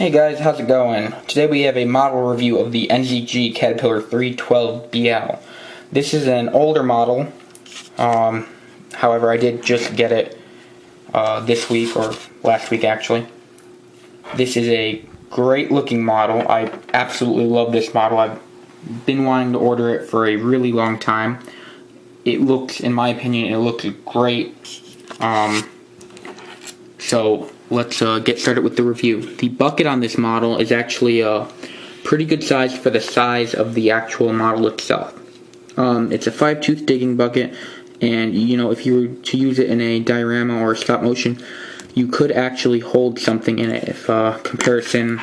Hey guys, how's it going? Today we have a model review of the NZG Caterpillar 312BL. This is an older model, however I did just get it this week, or last week actually. This is a great looking model. I absolutely love this model. I've been wanting to order it for a really long time. It looks, in my opinion, it looks great. So let's get started with the review. The bucket on this model is actually a pretty good size for the size of the actual model itself. It's a 5-tooth digging bucket, and you know, if you were to use it in a diorama or stop motion, you could actually hold something in it. If comparison,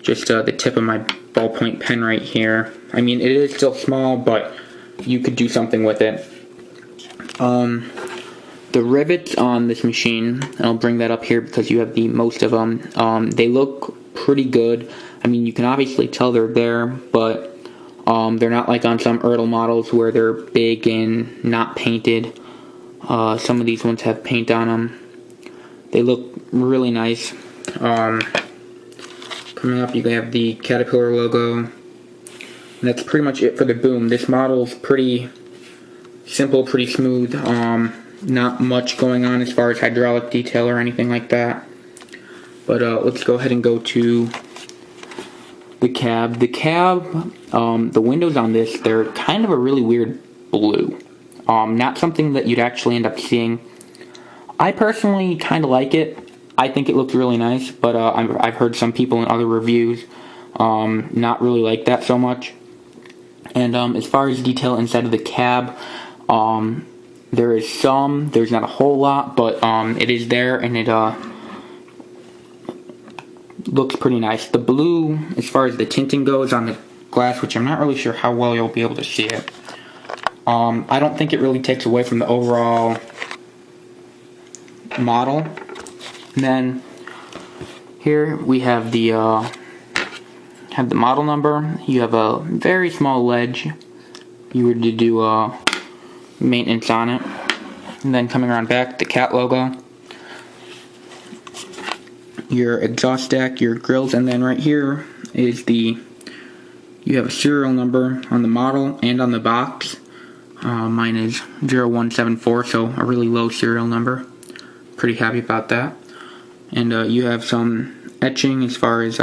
just the tip of my ballpoint pen right here. I mean, it is still small, but you could do something with it. The rivets on this machine, and I'll bring that up here because you have the most of them, they look pretty good. I mean, you can obviously tell they're there, but they're not like on some Ertl models where they're big and not painted. Some of these ones have paint on them. They look really nice. Coming up, you have the Caterpillar logo. And that's pretty much it for the boom. This model's pretty simple, pretty smooth. Not much going on as far as hydraulic detail or anything like that. But let's go ahead and go to the cab. The cab, the windows on this, they're kind of a really weird blue. Not something that you'd actually end up seeing. I personally kind of like it. I think it looks really nice, but I've heard some people in other reviews not really like that so much. And as far as detail inside of the cab, there is some, there's not a whole lot, but it is there, and it looks pretty nice. The blue, as far as the tinting goes on the glass, which I'm not really sure how well you'll be able to see it, I don't think it really takes away from the overall model. And then here we have the model number. You have a very small ledge. You were to do maintenance on it. And then coming around back, the Cat logo, your exhaust stack, your grills, and then right here is you have a serial number on the model and on the box. Mine is 0174, so a really low serial number. Pretty happy about that. And you have some etching as far as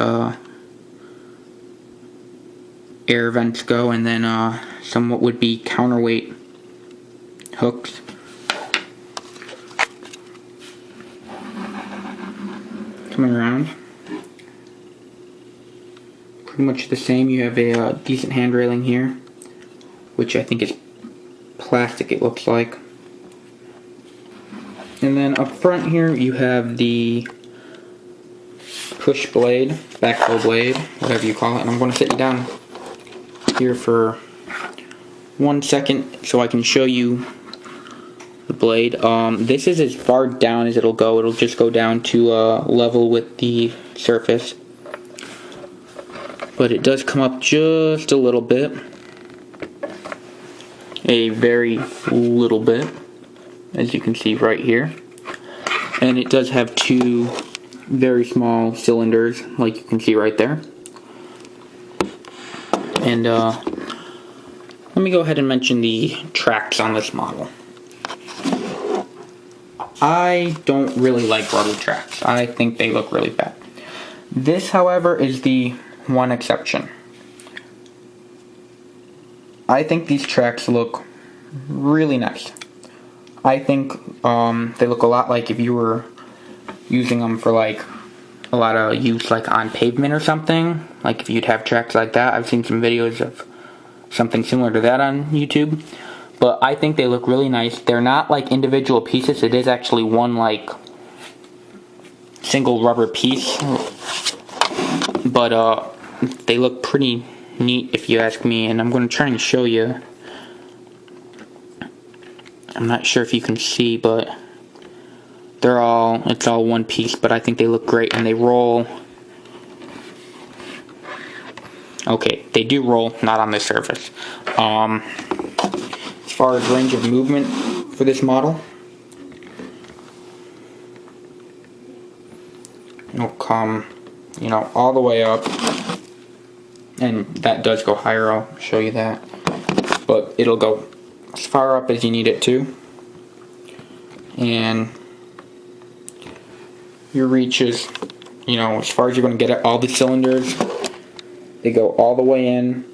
air vents go, and then some what would be counterweight hooks. Coming around, pretty much the same. You have a decent hand railing here, which I think is plastic, it looks like. And then up front here you have the push blade, backhoe blade, whatever you call it. And I'm going to sit you down here for 1 second so I can show you the blade. This is as far down as it'll go. It'll just go down to level with the surface. But it does come up just a little bit. A very little bit, as you can see right here. And it does have two very small cylinders, like you can see right there. And let me go ahead and mention the tracks on this model. I don't really like rubber tracks. I think they look really bad. This, however, is the one exception. I think these tracks look really nice. I think they look a lot like if you were using them for like a lot of use like on pavement or something. Like if you'd have tracks like that. I've seen some videos of something similar to that on YouTube. But I think they look really nice. They're not like individual pieces. It is actually one like single rubber piece. But they look pretty neat if you ask me. And I'm going to try and show you. I'm not sure if you can see, but it's all one piece, but I think they look great, and they roll. Okay, they do roll, not on the surface. As far as range of movement for this model, it'll come you know, all the way up, and that does go higher, I'll show you that, but it'll go as far up as you need it to, and your reach is, you know, as far as you're going to get it. All the cylinders, they go all the way in.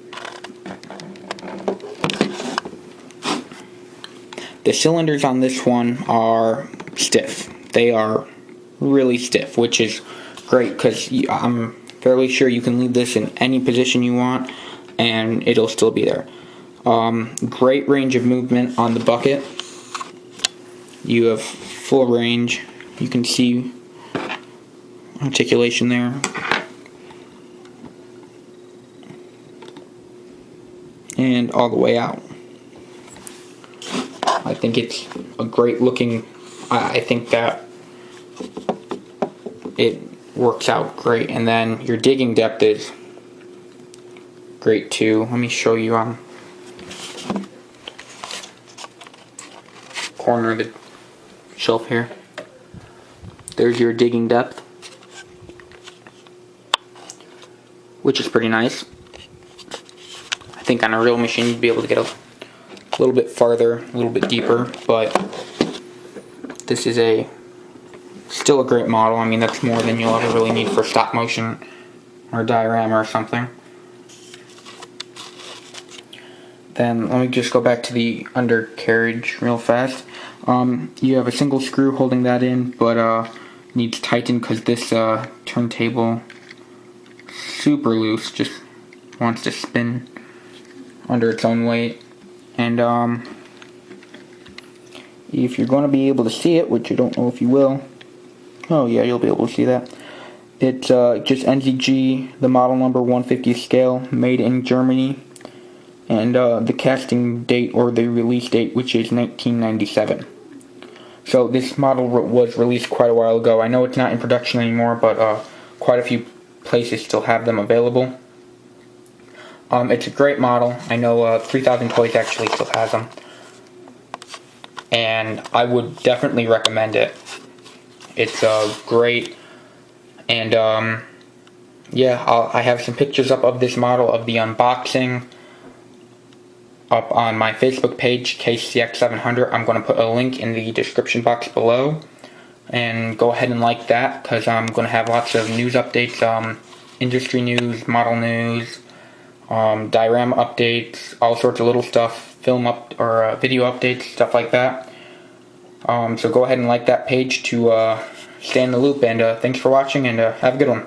The cylinders on this one are stiff. They are really stiff, which is great because I'm fairly sure you can leave this in any position you want and it'll still be there. Great range of movement on the bucket. You have full range. You can see articulation there. And all the way out. I think it's a great looking, I think that it works out great. And then your digging depth is great too. Let me show you on corner of the shelf here. There's your digging depth, which is pretty nice. I think on a real machine you'd be able to get a little bit farther, a little bit deeper, but this is still a great model. I mean, that's more than you'll ever really need for stop motion or diorama or something. Then let me just go back to the undercarriage real fast. You have a single screw holding that in, but needs tightened because this turntable super loose, just wants to spin under its own weight. And if you're going to be able to see it, which I don't know if you will, oh yeah, you'll be able to see that. It's just NZG, the model number 150 scale, made in Germany, and the casting date or the release date, which is 1997. So this model was released quite a while ago. I know it's not in production anymore, but quite a few places still have them available. It's a great model. I know 3000 Toys actually still has them. And I would definitely recommend it. It's great. And yeah, I have some pictures up of this model, of the unboxing, up on my Facebook page, KCX700. I'm going to put a link in the description box below. And go ahead and like that, because I'm going to have lots of news updates, industry news, model news, diorama updates, all sorts of little stuff, film up or video updates, stuff like that. So go ahead and like that page to stay in the loop, and thanks for watching, and have a good one.